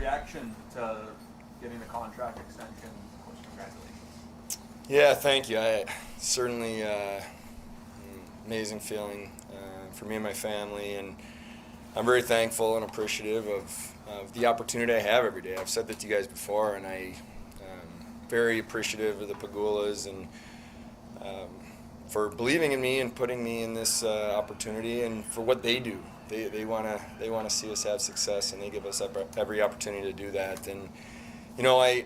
reaction to getting the contract extension? Of course, congratulations. Yeah, thank you. Certainly amazing feeling for me and my family, and I'm very thankful and appreciative of the opportunity I have every day. I've said that to you guys before, and I'm very appreciative of the Pagulas and for believing in me and putting me in this opportunity, and for what they do. They want to see us have success, and they give us every opportunity to do that. And you know, I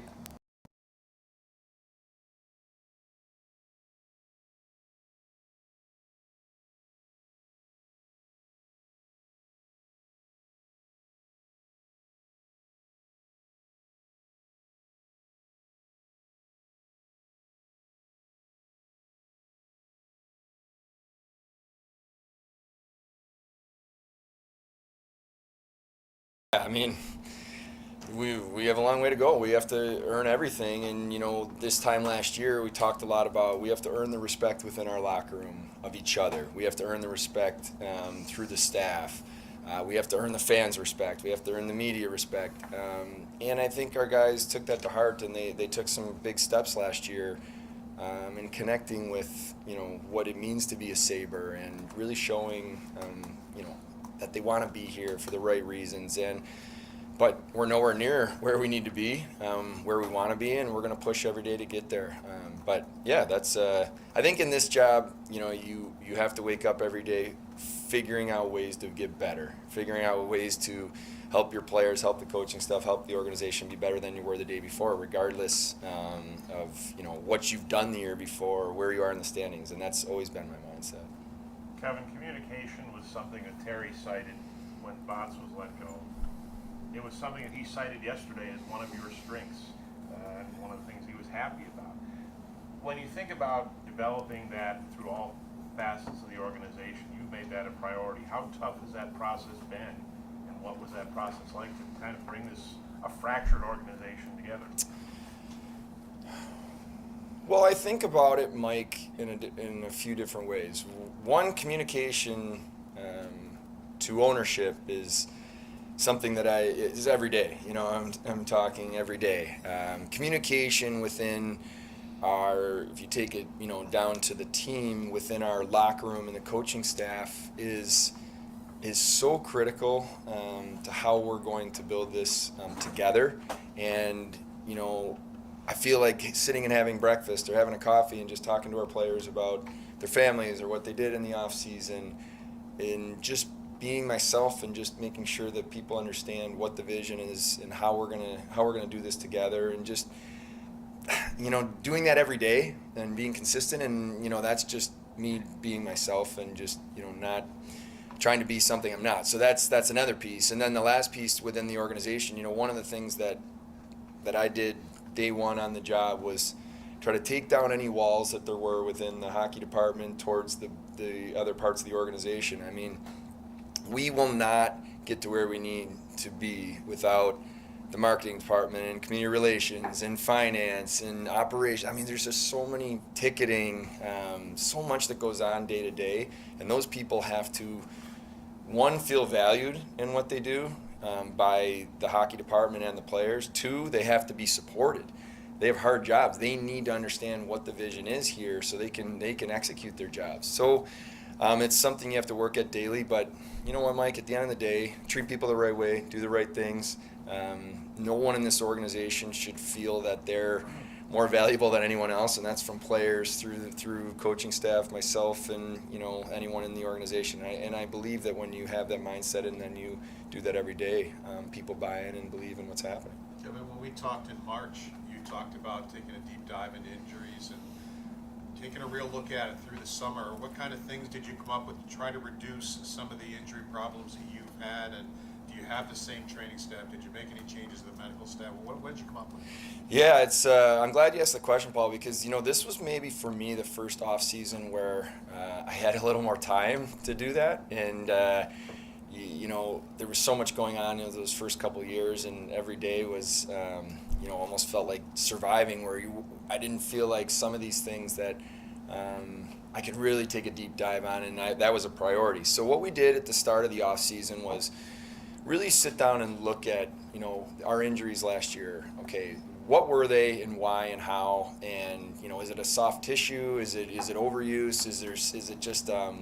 mean, we have a long way to go. We have to earn everything, and you know, this time last year we talked a lot about we have to earn the respect within our locker room of each other. We have to earn the respect through the staff. We have to earn the fans' respect. We have to earn the media respect. And I think our guys took that to heart, and they took some big steps last year in connecting with, you know, what it means to be a Sabre, and really showing you know, that they want to be here for the right reasons. But we're nowhere near where we need to be, where we want to be, and we're going to push every day to get there. But yeah, that's I think in this job, you know, you have to wake up every day figuring out ways to get better, figuring out ways to help your players, help the coaching staff, help the organization be better than you were the day before, regardless of, you know, what you've done the year before or where you are in the standings. And that's always been my mindset. Kevin, communication was something that Terry cited when Bots was let go. It was something that he cited yesterday as one of your strengths, and one of the things he was happy about. When you think about developing that through all facets of the organization, you've made that a priority. How tough has that process been, and what was that process like to kind of bring a fractured organization together? Well, I think about it, Mike, in a few different ways. One, communication to ownership is something that is every day. You know, I'm talking every day. Communication within our, if you take it, you know, down to the team, within our locker room and the coaching staff is so critical to how we're going to build this together. And you know, I feel like sitting and having breakfast or having a coffee and just talking to our players about their families or what they did in the off season, and just being myself and just making sure that people understand what the vision is and how we're gonna do this together, and just, you know, doing that every day and being consistent. And you know, that's just me being myself and just, you know, not trying to be something I'm not. So that's another piece. And then the last piece within the organization, you know, one of the things that I did day one on the job was try to take down any walls that there were within the hockey department towards the other parts of the organization. I mean, we will not get to where we need to be without the marketing department and community relations and finance and operations. I mean, there's just so many ticketing, so much that goes on day to day, and those people have to, one, feel valued in what they do by the hockey department and the players. Two, they have to be supported. They have hard jobs. They need to understand what the vision is here so they can execute their jobs. So it's something you have to work at daily. But you know what, Mike, at the end of the day, treat people the right way, do the right things. No one in this organization should feel that they're more valuable than anyone else, and that's from players through coaching staff, myself, and you know, anyone in the organization. And I believe that when you have that mindset and then you do that every day, people buy in and believe in what's happening. Kevin, when we talked in March, you talked about taking a deep dive into injuries and taking a real look at it through the summer. What kind of things did you come up with to try to reduce some of the injury problems that you've had? And do you have the same training staff? Did you make any changes to the medical staff? What did you come up with? Yeah, it's. I'm glad you asked the question, Paul, because you know, this was maybe for me the first off season where I had a little more time to do that, and you know, there was so much going on in those first couple of years, and every day was you know, almost felt like surviving, where I didn't feel like some of these things that I could really take a deep dive on, and that was a priority. So what we did at the start of the off season was really sit down and look at our injuries last year. Okay, what were they and why and how? And is it a soft tissue? Is it overuse? Is it just a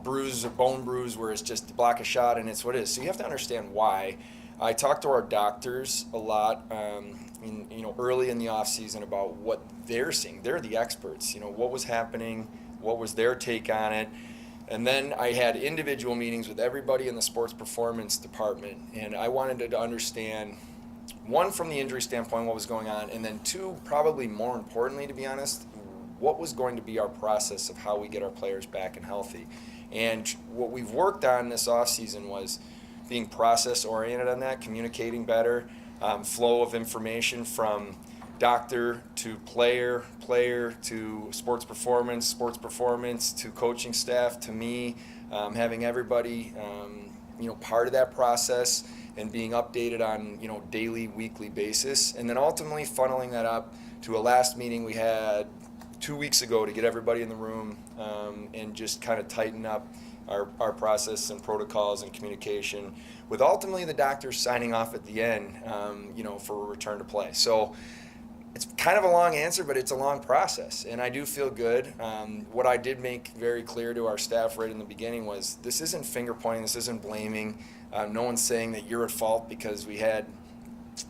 bruise, a bone bruise, where it's just block a shot and it's what it is? So you have to understand why. I talked to our doctors a lot, early in the off season about what they're seeing. They're the experts. What was happening, what was their take on it. And then I had individual meetings with everybody in the sports performance department, and I wanted to understand, one, from the injury standpoint, what was going on, and then two, probably more importantly, to be honest, what was going to be our process of how we get our players back and healthy. And what we've worked on this offseason was being process-oriented on that, communicating better, flow of information from doctor to player to sports performance to coaching staff to me, having everybody part of that process and being updated on daily, weekly basis, and then ultimately funneling that up to a last meeting we had 2 weeks ago to get everybody in the room and just kind of tighten up our process and protocols and communication, with ultimately the doctors signing off at the end for a return to play. So it's kind of a long answer, but it's a long process, and I do feel good. What I did make very clear to our staff right in the beginning was, this isn't finger pointing, this isn't blaming. No one's saying that you're at fault because we had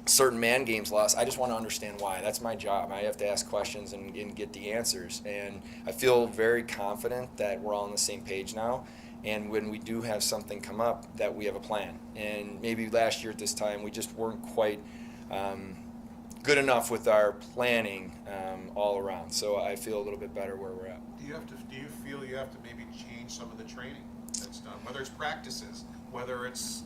certain man games lost. I just want to understand why. That's my job. I have to ask questions and get the answers, and I feel very confident that we're all on the same page now. And when we do have something come up, that we have a plan. And maybe last year at this time, we just weren't quite good enough with our planning all around. So I feel a little bit better where we're at. Do you feel you have to maybe change some of the training that's done, whether it's practices, whether it's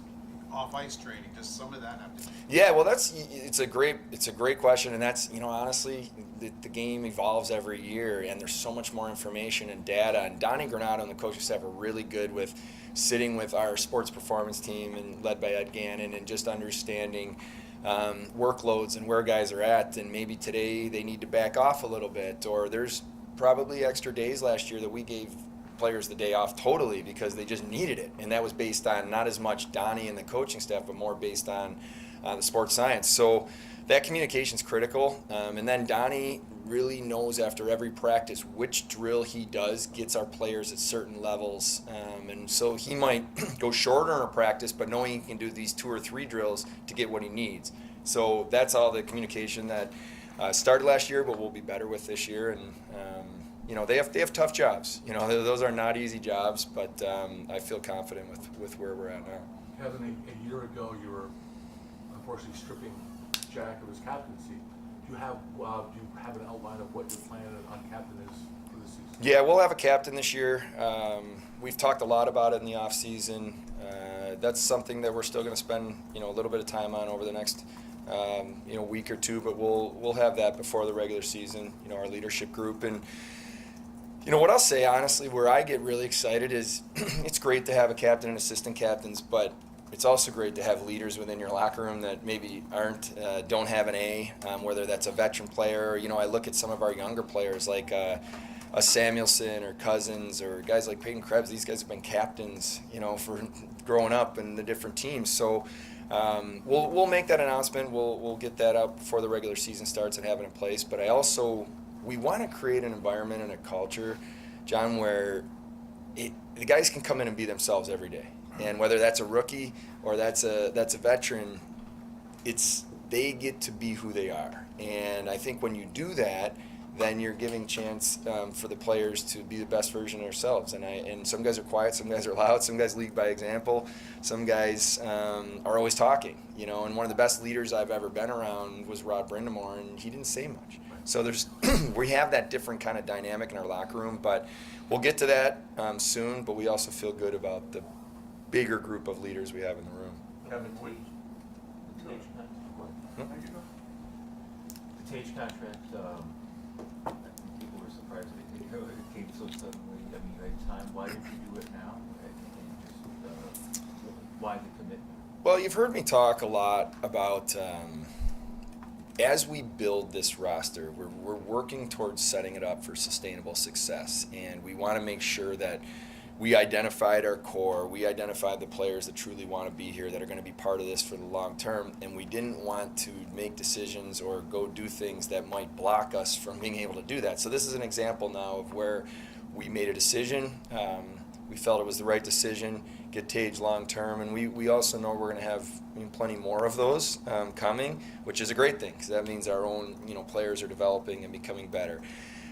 off-ice training? Does some of that have to change? Yeah, well, it's a great question, and that's honestly, the game evolves every year, and there's so much more information and data. And Donnie Granado and the coaching staff are really good with sitting with our sports performance team, and led by Ed Gannon, and just understanding workloads and where guys are at, and maybe today they need to back off a little bit, or there's probably extra days last year that we gave players the day off totally because they just needed it, and that was based on not as much Donnie and the coaching staff, but more based on the sports science. So that communication is critical, and then Donnie really knows after every practice which drill he does gets our players at certain levels, and so he might go shorter in a practice, but knowing he can do these 2 or 3 drills to get what he needs. So that's all the communication that started last year, but we'll be better with this year. And they have tough jobs. Those are not easy jobs, but I feel confident with where we're at now. Kevin, a year ago, you were unfortunately stripping Jack of his captaincy. Do you have an outline of what your plan on captain is for this season? Yeah, we'll have a captain this year. We've talked a lot about it in the off season. That's something that we're still going to spend a little bit of time on over the next week or two, but we'll have that before the regular season. Our leadership group. And what I'll say honestly, where I get really excited is it's great to have a captain and assistant captains, but it's also great to have leaders within your locker room that maybe don't have an A, whether that's a veteran player. I look at some of our younger players like a Samuelson or Cousins or guys like Peyton Krebs. These guys have been captains, for growing up in the different teams. So we'll make that announcement. We'll get that out before the regular season starts and have it in place. But we want to create an environment and a culture, John, where the guys can come in and be themselves every day. And whether that's a rookie or that's a veteran, they get to be who they are. And I think when you do that, then you're giving chance for the players to be the best version of themselves. And some guys are quiet, some guys are loud, some guys lead by example, some guys are always talking. And one of the best leaders I've ever been around was Rod Brindamore, and he didn't say much. So we have that different kind of dynamic in our locker room, but we'll get to that soon. But we also feel good about the bigger group of leaders we have in the room. Kevin, The Tage contract, I think people were surprised that it came so suddenly. I mean, you had time. Why did you do it now? And just why the commitment? Well, you've heard me talk a lot about as we build this roster, we're working towards setting it up for sustainable success, and we want to make sure that we identified our core. We identified the players that truly want to be here, that are going to be part of this for the long term, and we didn't want to make decisions or go do things that might block us from being able to do that. So this is an example now of where we made a decision. We felt it was the right decision, get Tage long term, and we also know we're going to have plenty more of those coming, which is a great thing because that means our own players are developing and becoming better.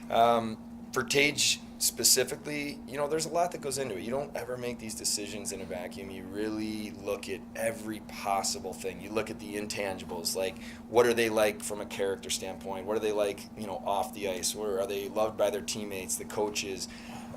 For Tage specifically, there's a lot that goes into it. You don't ever make these decisions in a vacuum. You really look at every possible thing. You look at the intangibles, like what are they like from a character standpoint? What are they like, off the ice? Or are they loved by their teammates, the coaches?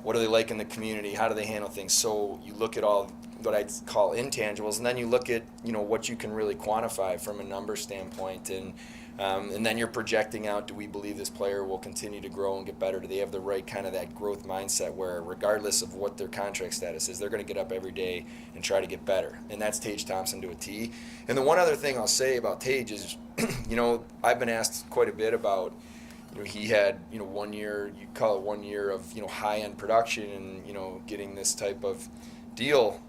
What are they like in the community? How do they handle things? So you look at all what I'd call intangibles, and then you look at what you can really quantify from a number standpoint, and then you're projecting out, do we believe this player will continue to grow and get better? Do they have the right kind of that growth mindset where regardless of what their contract status is, they're going to get up every day and try to get better? And that's Tage Thompson to a T. And the one other thing I'll say about Tage is, I've been asked quite a bit about, he had, 1 year, you call it 1 year of, high-end production and, getting this type of deal.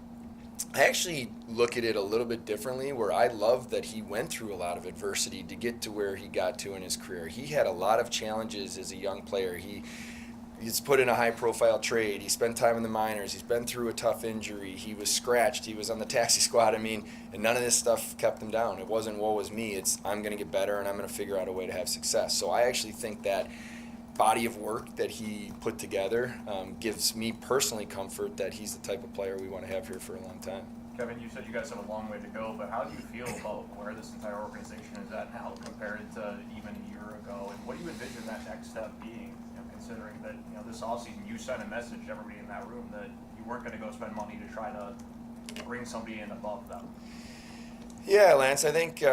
I actually look at it a little bit differently, where I love that he went through a lot of adversity to get to where he got to in his career. He had a lot of challenges as a young player. He's put in a high-profile trade. He spent time in the minors. He's been through a tough injury. He was scratched. He was on the taxi squad. And none of this stuff kept him down. It wasn't woe is me. It's I'm going to get better and I'm going to figure out a way to have success. So I actually think that body of work that he put together gives me personally comfort that he's the type of player we want to have here for a long time. Kevin, you said you guys have a long way to go, but how do you feel about where this entire organization is at now compared to even a year ago? And what do you envision that next step being, considering that this offseason you sent a message to everybody in that room that you weren't going to go spend money to try to bring somebody in above them? Yeah, Lance, I think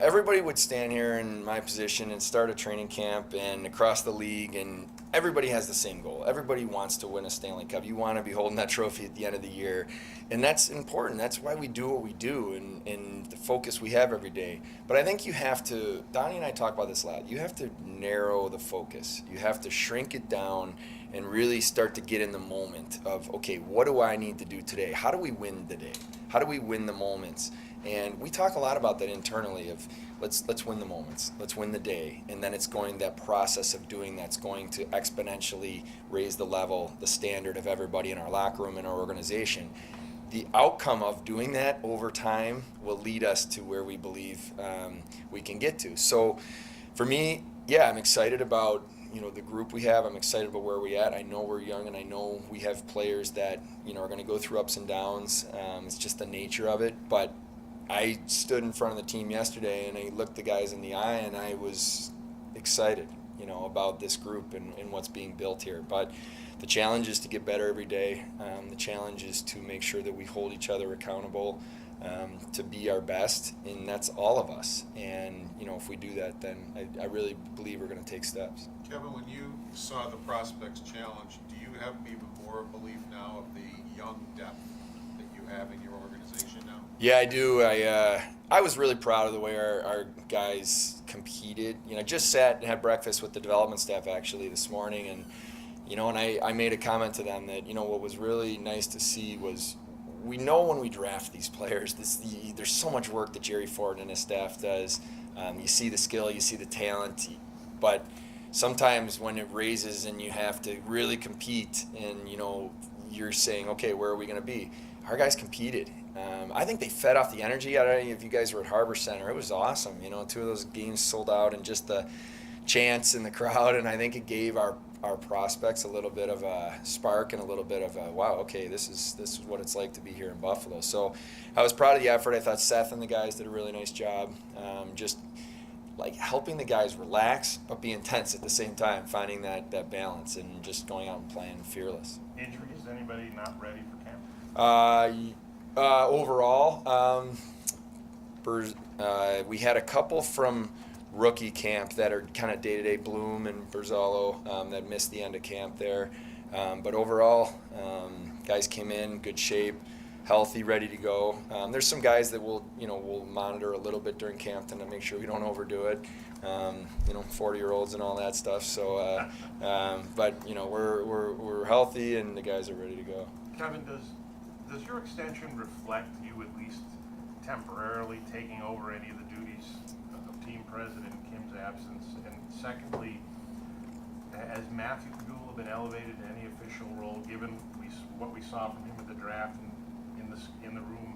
everybody would stand here in my position and start a training camp and across the league, and everybody has the same goal. Everybody wants to win a Stanley Cup. You want to be holding that trophy at the end of the year, and that's important. That's why we do what we do and the focus we have every day. But I think you have to, Donnie and I talk about this a lot, you have to narrow the focus. You have to shrink it down and really start to get in the moment of, okay, what do I need to do today? How do we win the day? How do we win the moments? And we talk a lot about that internally of let's win the moments, let's win the day, and then it's going, that process of doing that's going to exponentially raise the level, the standard of everybody in our locker room and our organization. The outcome of doing that over time will lead us to where we believe we can get to. So for me, yeah, I'm excited about the group we have. I'm excited about where we're at. I know we're young, and I know we have players that are going to go through ups and downs. It's just the nature of it, but I stood in front of the team yesterday and I looked the guys in the eye and I was excited, about this group and what's being built here. But the challenge is to get better every day. The challenge is to make sure that we hold each other accountable, to be our best, and that's all of us. And, if we do that, then I really believe we're going to take steps. Kevin, when you saw the prospects challenge, do you have even more belief now of the young depth that you have in your organization now? Yeah, I do. I was really proud of the way our guys competed. I just sat and had breakfast with the development staff actually this morning, and and I made a comment to them that what was really nice to see was, we know when we draft these players, there's so much work that Jerry Ford and his staff does. You see the skill, you see the talent, but sometimes when it raises and you have to really compete, and you're saying, okay, where are we going to be? Our guys competed. I think they fed off the energy. I don't know if you guys were at Harbor Center. It was awesome. 2 of those games sold out, and just the chants in the crowd. And I think it gave our prospects a little bit of a spark and a little bit of a, wow, okay, this is what it's like to be here in Buffalo. So I was proud of the effort. I thought Seth and the guys did a really nice job. Just like helping the guys relax but be intense at the same time, finding that balance and just going out and playing fearless. Injuries? Anybody not ready for camp? Overall, we had a couple from rookie camp that are kind of day-to-day, Bloom and Berzalo, that missed the end of camp there. But overall, guys came in good shape. healthy, ready to go. There's some guys that we'll monitor a little bit during camp to make sure we don't overdo it. 40-year-olds and all that stuff. So, but we're healthy and the guys are ready to go. Kevin, does your extension reflect you at least temporarily taking over any of the duties of team president in Kim's absence? And secondly, has Matthew Pagula been elevated to any official role, given what we saw from him at the draft and in the room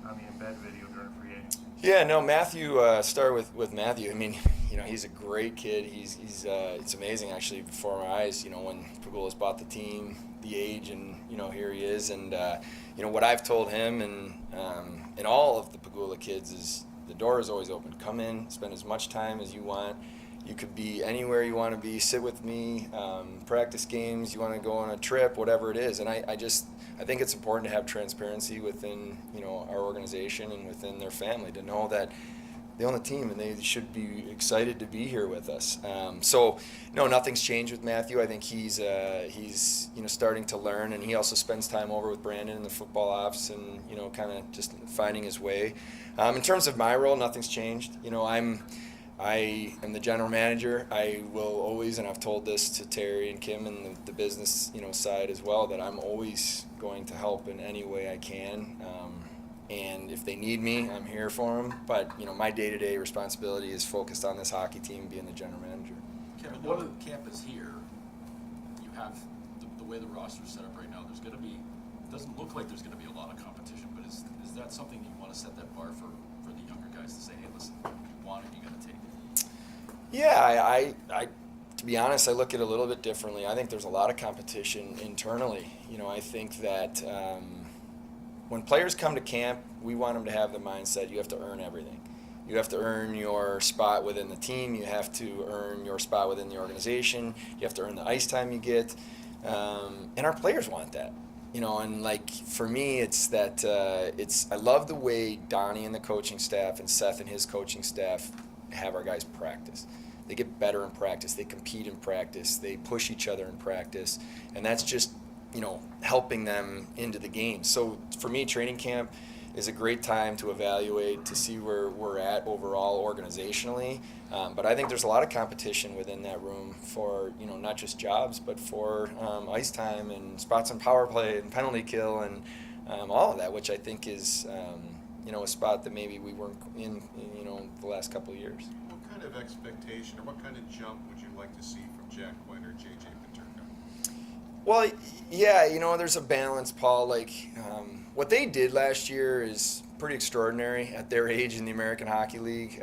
on the embed video during free agency? Yeah, no, Matthew. Start with Matthew. I mean, he's a great kid. He's it's amazing actually before my eyes. When Pagula's bought the team, the age, and here he is. And what I've told him and all of the Pagula kids is the door is always open. Come in, spend as much time as you want. You could be anywhere you want to be. Sit with me, practice games. You want to go on a trip, whatever it is. And I think it's important to have transparency within our organization and within their family to know that they own the team and they should be excited to be here with us. So no, nothing's changed with Matthew. I think he's starting to learn, and he also spends time over with Brandon in the football ops and kind of just finding his way. In terms of my role, nothing's changed. I am the general manager. I will always, and I've told this to Terry and Kim and the business side as well, that I'm always going to help in any way I can. And if they need me, I'm here for them. But my day-to-day responsibility is focused on this hockey team, being the general manager. Kevin, now that camp is here, you have the way the roster is set up right now. There's going to be, doesn't look like there's going to be a lot of competition, but is that something you want to set that bar for the younger guys to say, hey, listen, you want it, you got to take it? Yeah, I to be honest, I look at it a little bit differently. I think there's a lot of competition internally. I think that when players come to camp, we want them to have the mindset you have to earn everything. You have to earn your spot within the team. You have to earn your spot within the organization. You have to earn the ice time you get. And our players want that. And for me, it's that I love the way Donnie and the coaching staff and Seth and his coaching staff have our guys practice. They get better in practice. They compete in practice. They push each other in practice. And that's just, helping them into the game. So for me, training camp is a great time to evaluate, to see where we're at overall organizationally. But I think there's a lot of competition within that room for, not just jobs, but for ice time and spots on power play and penalty kill and all of that, which I think is, a spot that maybe we weren't in, the last couple of years. What kind of expectation or what kind of jump would you like to see from Jack Quinn or J.J. Paterka? Well, yeah, there's a balance, Paul. What they did last year is pretty extraordinary at their age in the American Hockey League.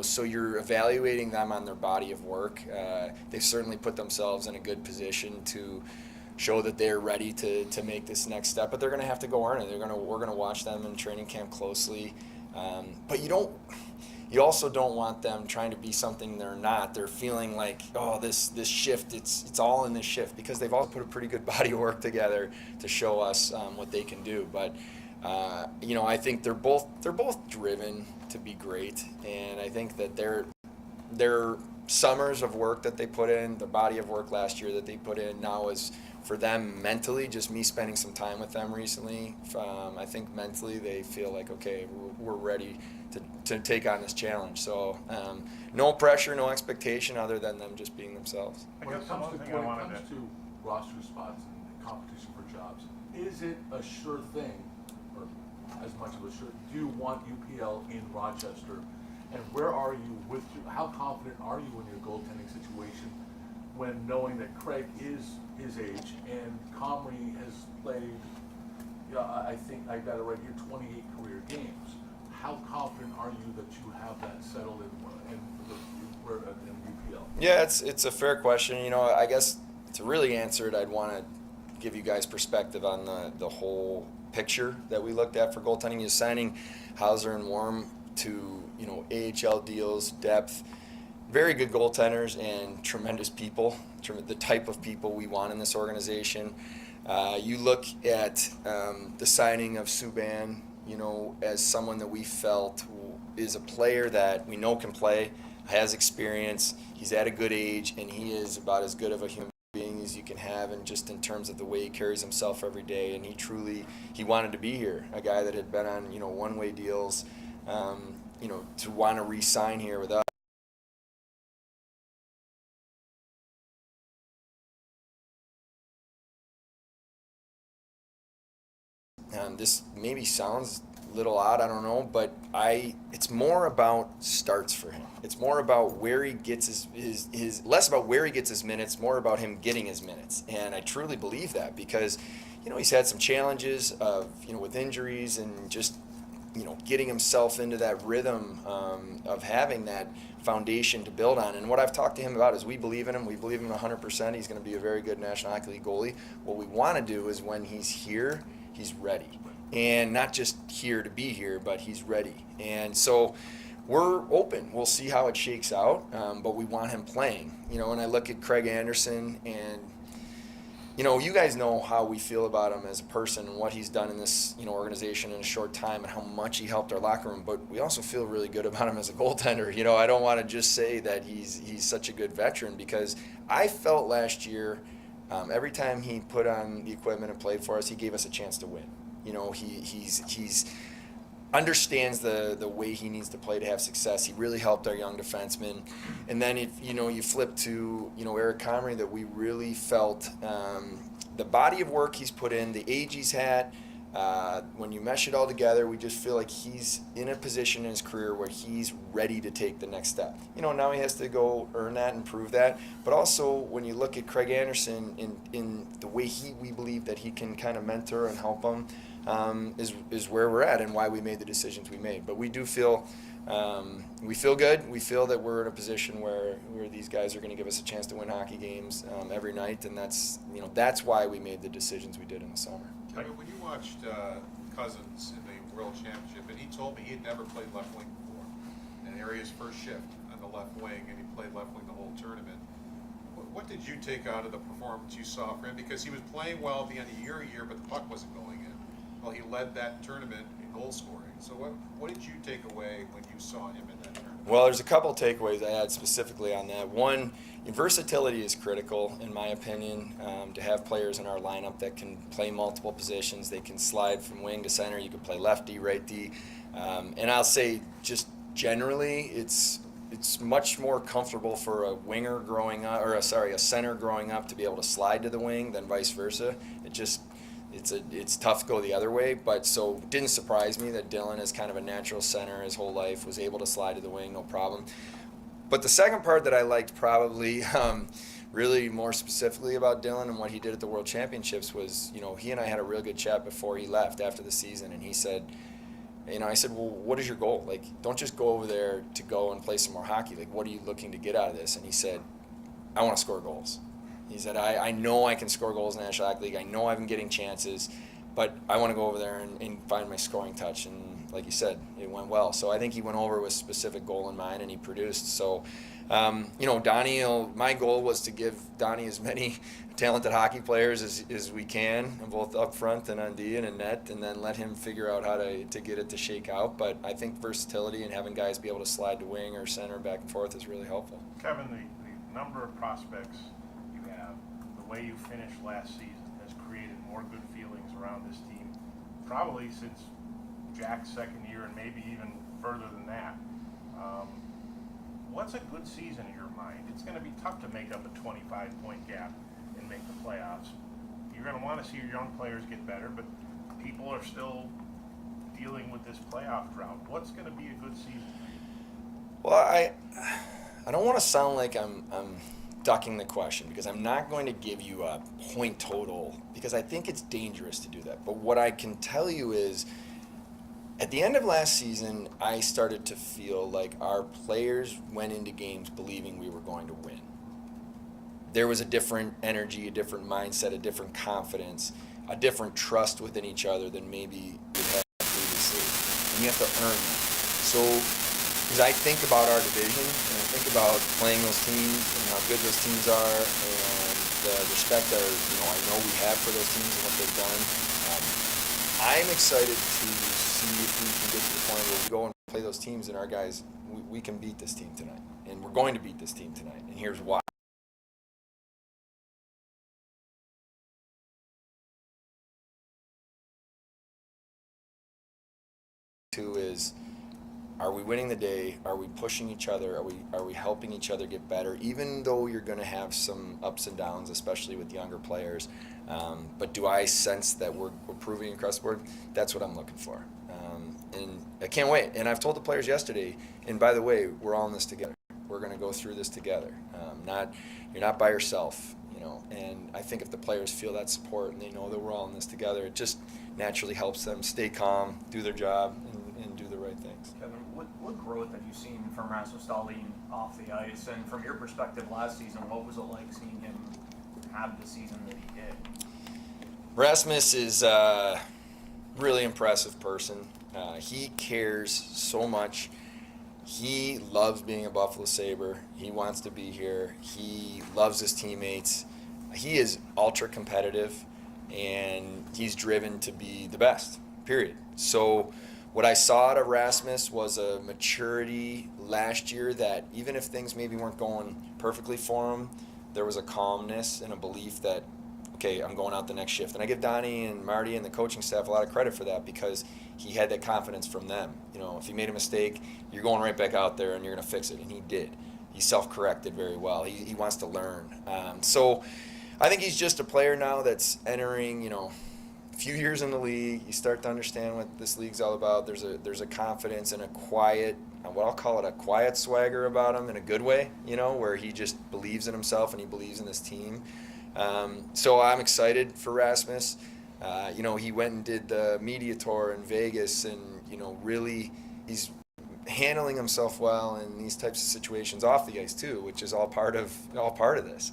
So you're evaluating them on their body of work. They've certainly put themselves in a good position to show that they're ready to make this next step, but they're going to have to go earn it. We're going to watch them in training camp closely. But you also don't want them trying to be something they're not. They're feeling like, oh, this shift, it's all in this shift, because they've all put a pretty good body of work together to show us what they can do. But I think they're both driven to be great, and I think that their summers of work that they put in, the body of work last year that they put in now is for them mentally, just me spending some time with them recently, I think mentally they feel like, okay, we're ready to take on this challenge. So no pressure, no expectation other than them just being themselves. When it comes to roster spots and competition for jobs, is it a sure thing, or as much of a sure, do you want UPL in Rochester? And where are you how confident are you in your goaltending situation when knowing that Craig is his age and Comrie has played, I think I got it right here, 28 career games? How confident are you that you have that settled in UPL? Yeah, it's a fair question. I guess to really answer it, I'd want to give you guys perspective on the whole picture that we looked at for goaltending. You're signing Hauser and Worm to AHL deals, depth, very good goaltenders and tremendous people, the type of people we want in this organization. You look at the signing of Subban, as someone that we felt is a player that we know can play, has experience, he's at a good age, and he is about as good of a human being opportunities you can have, and just in terms of the way he carries himself every day. And he wanted to be here, a guy that had been on, one-way deals, to want to re-sign here with us. This maybe sounds a little odd, I don't know, but it's more about starts for him. It's more about where he gets his less about where he gets his minutes, more about him getting his minutes. And I truly believe that, because he's had some challenges of with injuries, and just getting himself into that rhythm of having that foundation to build on. And what I've talked to him about is we believe in him. We believe in him 100%. He's going to be a very good National Hockey League goalie. What we want to do is when he's here, he's ready. And not just here to be here, but he's ready. And so we're open. We'll see how it shakes out, but we want him playing. And I look at Craig Anderson, and you guys know how we feel about him as a person and what he's done in this organization in a short time, and how much he helped our locker room. But we also feel really good about him as a goaltender. I don't want to just say that he's such a good veteran, because I felt last year, every time he put on the equipment and played for us, he gave us a chance to win. He's understands the way he needs to play to have success. He really helped our young defensemen. And then if you flip to Eric Comrie, that we really felt the body of work he's put in, the age he's had. When you mesh it all together, we just feel like he's in a position in his career where he's ready to take the next step. Now he has to go earn that and prove that. But also, when you look at Craig Anderson in the way we believe that he can kind of mentor and help him, is where we're at, and why we made the decisions we made. But we do feel we feel good. We feel that we're in a position where these guys are going to give us a chance to win hockey games every night, and that's why we made the decisions we did in the summer. Kevin, when you watched Cousins in the World Championship, and he told me he had never played left wing before, and Aria's first shift on the left wing, and he played left wing the whole tournament. What did you take out of the performance you saw from him? Because he was playing well at the end of year, but the puck wasn't going in. Well, he led that tournament in goal scoring. So what did you take away when you saw him in that tournament? Well, there's a couple takeaways I had specifically on that. One, versatility is critical, in my opinion, to have players in our lineup that can play multiple positions. They can slide from wing to center. You can play lefty, righty. And I'll say, just generally, it's much more comfortable for a winger growing up, a center growing up, to be able to slide to the wing than vice versa. It's tough to go the other way, but so it didn't surprise me that Dylan is kind of a natural center his whole life, was able to slide to the wing, no problem. But the second part that I liked probably really more specifically about Dylan and what he did at the World Championships was, he and I had a real good chat before he left after the season, and he said, I said, well, what is your goal? Like, don't just go over there to go and play some more hockey. Like, what are you looking to get out of this? And he said, I want to score goals. He said, I know I can score goals in the National Hockey League. I know I've been getting chances, but I want to go over there and find my scoring touch. And like you said, it went well. So I think he went over with a specific goal in mind, and he produced. So, Donnie, my goal was to give Donnie as many talented hockey players as we can, both up front and on D and in net, and then let him figure out how to get it to shake out. But I think versatility and having guys be able to slide to wing or center back and forth is really helpful. Kevin, the number of prospects you have, the way you finished last season has created more good feelings around this team, probably since Jack's second year and maybe even further than that. What's a good season in your mind? It's going to be tough to make up a 25-point gap and make the playoffs. You're going to want to see your young players get better, but people are still dealing with this playoff drought. What's going to be a good season? Well, I don't want to sound like I'm ducking the question, because I'm not going to give you a point total, because I think it's dangerous to do that. But what I can tell you is, at the end of last season, I started to feel like our players went into games believing we were going to win. There was a different energy, a different mindset, a different confidence, a different trust within each other than maybe we had previously. And you have to earn that. So, as I think about our division, and I think about playing those teams and how good those teams are, and the respect that I know we have for those teams and what they've done, I'm excited to see if we can get to the point where we go and play those teams, and our guys, we can beat this team tonight. And we're going to beat this team tonight. And here's why. to is, are we winning the day? Are we pushing each other? Are we helping each other get better? Even though you're going to have some ups and downs, especially with younger players. But do I sense that we're improving across the board? That's what I'm looking for. And I can't wait. And I've told the players yesterday, and by the way, we're all in this together. We're going to go through this together. You're not by yourself, you know. And I think if the players feel that support and they know that we're all in this together, it just naturally helps them stay calm, do their job, and do the right things. Kevin, what growth have you seen from Rasmus Dahlin off the ice? And from your perspective last season, what was it like seeing him have the season that he did? Rasmus is a really impressive person. He cares so much. He loves being a Buffalo Sabre. He wants to be here. He loves his teammates. He is ultra competitive, and he's driven to be the best, period. So what I saw out of Rasmus was a maturity last year that even if things maybe weren't going perfectly for him, there was a calmness and a belief that, okay, I'm going out the next shift. And I give Donnie and Marty and the coaching staff a lot of credit for that, because he had that confidence from them. You know, if he made a mistake, you're going right back out there and you're going to fix it. And he did. He self-corrected very well. He wants to learn. So I think he's just a player now that's entering, you know, a few years in the league. You start to understand what this league's all about. There's a confidence and a quiet, what I'll call it, a quiet swagger about him in a good way, you know, where he just believes in himself and he believes in his team. So I'm excited for Rasmus. You know, he went and did the media tour in Vegas, and, you know, really he's handling himself well in these types of situations off the ice too, which is all part of this.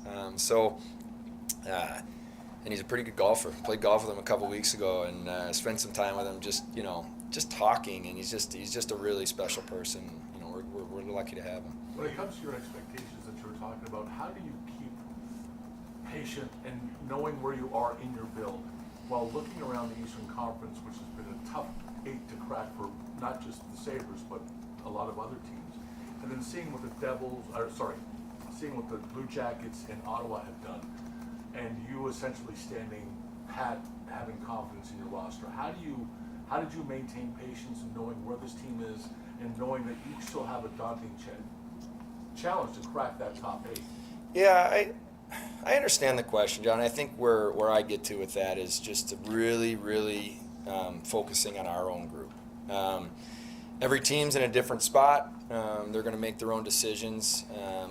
And he's a pretty good golfer. Played golf with him a couple weeks ago, and spent some time with him, just talking. And he's just a really special person. You know, we're lucky to have him. When it comes to your expectations that you were talking about, how do you keep patient and knowing where you are in your build while looking around the Eastern Conference, which has been a tough 8 to crack for not just the Sabres but a lot of other teams, and then seeing what seeing what the Blue Jackets in Ottawa have done, and you essentially standing pat, having confidence in your roster. How did you maintain patience in knowing where this team is and knowing that you still have a daunting challenge to crack that top 8? Yeah, I understand the question, John. I think where I get to with that is just to really, really focusing on our own group. Every team's in a different spot. They're going to make their own decisions.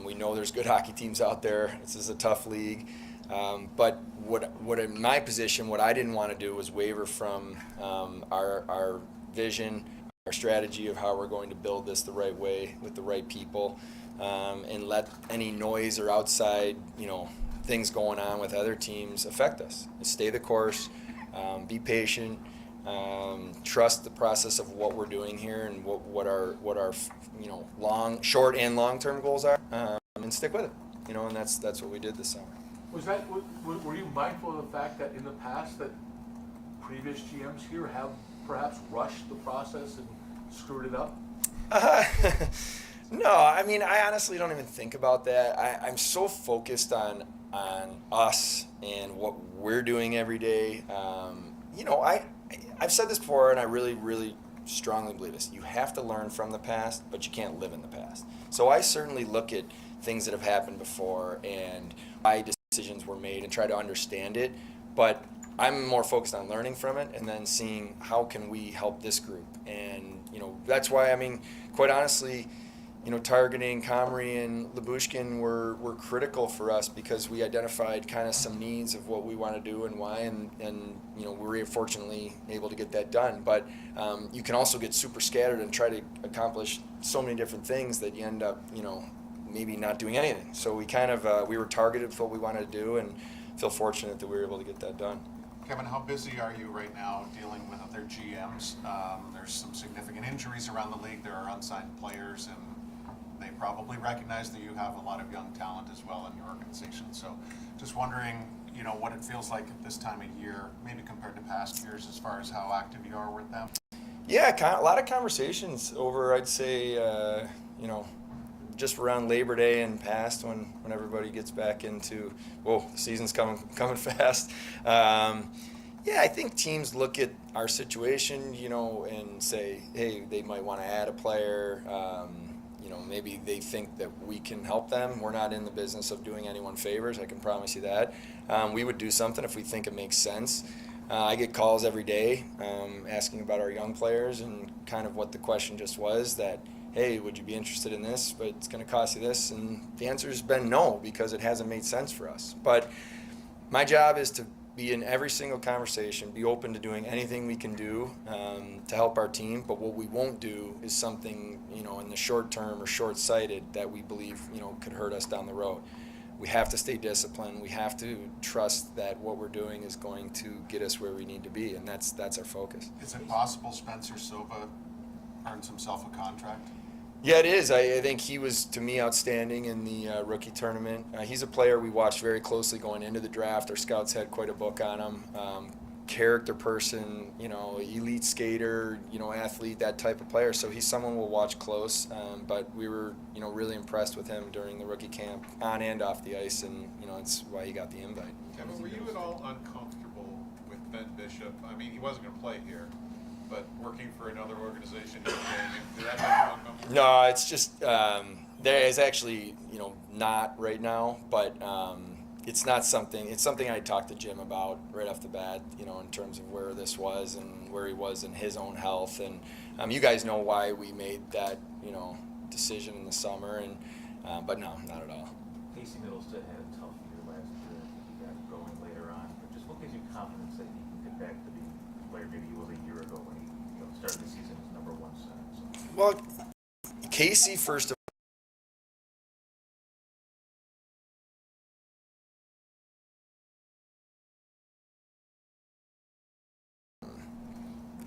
We know there's good hockey teams out there. This is a tough league. But what in my position, what I didn't want to do was waver from our vision, our strategy of how we're going to build this the right way with the right people, and let any noise or outside, you know, things going on with other teams affect us. Stay the course, be patient, trust the process of what we're doing here and what our you know, short and long-term goals are, and stick with it. You know, and that's what we did this summer. Were you mindful of the fact that in the past that previous GMs here have perhaps rushed the process and screwed it up? No, I mean, I honestly don't even think about that. I'm so focused on us and what we're doing every day. You know, I've said this before, and I really, really strongly believe this. You have to learn from the past, but you can't live in the past. So I certainly look at things that have happened before and why decisions were made and try to understand it. But I'm more focused on learning from it and then seeing how can we help this group. And, you know, that's why, I mean, quite honestly, you know, targeting Comrie and Lyubushkin were critical for us because we identified kind of some needs of what we want to do and why, and you know, we were fortunately able to get that done. But you can also get super scattered and try to accomplish so many different things that you end up, you know, maybe not doing anything. So we kind of we were targeted for what we wanted to do, and feel fortunate that we were able to get that done. Kevin, how busy are you right now dealing with other GMs? There's some significant injuries around the league. There are unsigned players, and they probably recognize that you have a lot of young talent as well in your organization. So just wondering, you know, what it feels like at this time of year, maybe compared to past years, as far as how active you are with them. Yeah, a lot of conversations over, I'd say, you know, just around Labor Day and past when everybody gets back into, whoa, the season's coming fast. Yeah, I think teams look at our situation, and say, hey, they might want to add a player. Maybe they think that we can help them. We're not in the business of doing anyone favors. I can promise you that. We would do something if we think it makes sense. I get calls every day asking about our young players, and kind of what the question just was, that, hey, would you be interested in this, but it's going to cost you this? And the answer has been no, because it hasn't made sense for us. But my job is to be in every single conversation, be open to doing anything we can do to help our team. But what we won't do is something, in the short term or short-sighted that we believe, could hurt us down the road. We have to stay disciplined. We have to trust that what we're doing is going to get us where we need to be, and that's our focus. Is it possible Spencer Silva earns himself a contract? Yeah, it is. I think he was, to me, outstanding in the rookie tournament. He's a player we watched very closely going into the draft. Our scouts had quite a book on him. Character person, elite skater, athlete, that type of player. So he's someone we'll watch close. But we were, really impressed with him during the rookie camp, on and off the ice, and that's why he got the invite. Kevin, were you at all uncomfortable with Ben Bishop? I mean, he wasn't going to play here, but working for another organization, did that make you uncomfortable? No, it's just there is actually not right now, but it's not something. It's something I talked to Jim about right off the bat, in terms of where this was and where he was in his own health, and you guys know why we made that decision in the summer, and but no, not at all. Casey Middleston had a tough year last year. I think he got going later on, but just what gives you confidence that he can get back to being the player maybe he was a year ago when he started the season as number one center? So. Well, Casey, first of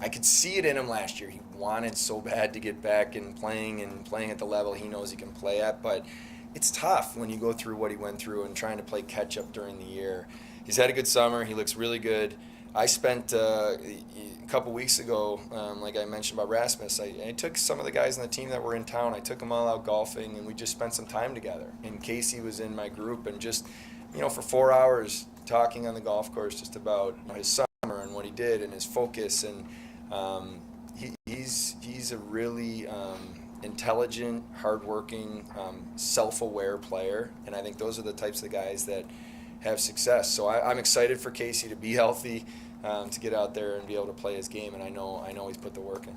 I could see it in him last year. He wanted so bad to get back and playing at the level he knows he can play at, but it's tough when you go through what he went through and trying to play catch up during the year. He's had a good summer. He looks really good. I spent a couple weeks ago, like I mentioned about Rasmus, I took some of the guys on the team that were in town. I took them all out golfing, and we just spent some time together. And Casey was in my group, and just, for 4 hours talking on the golf course just about his summer and what he did and his focus. And he's a really intelligent, hardworking, self-aware player, and I think those are the types of guys that have success. So I'm excited for Casey to be healthy, to get out there and be able to play his game, and I know he's put the work in.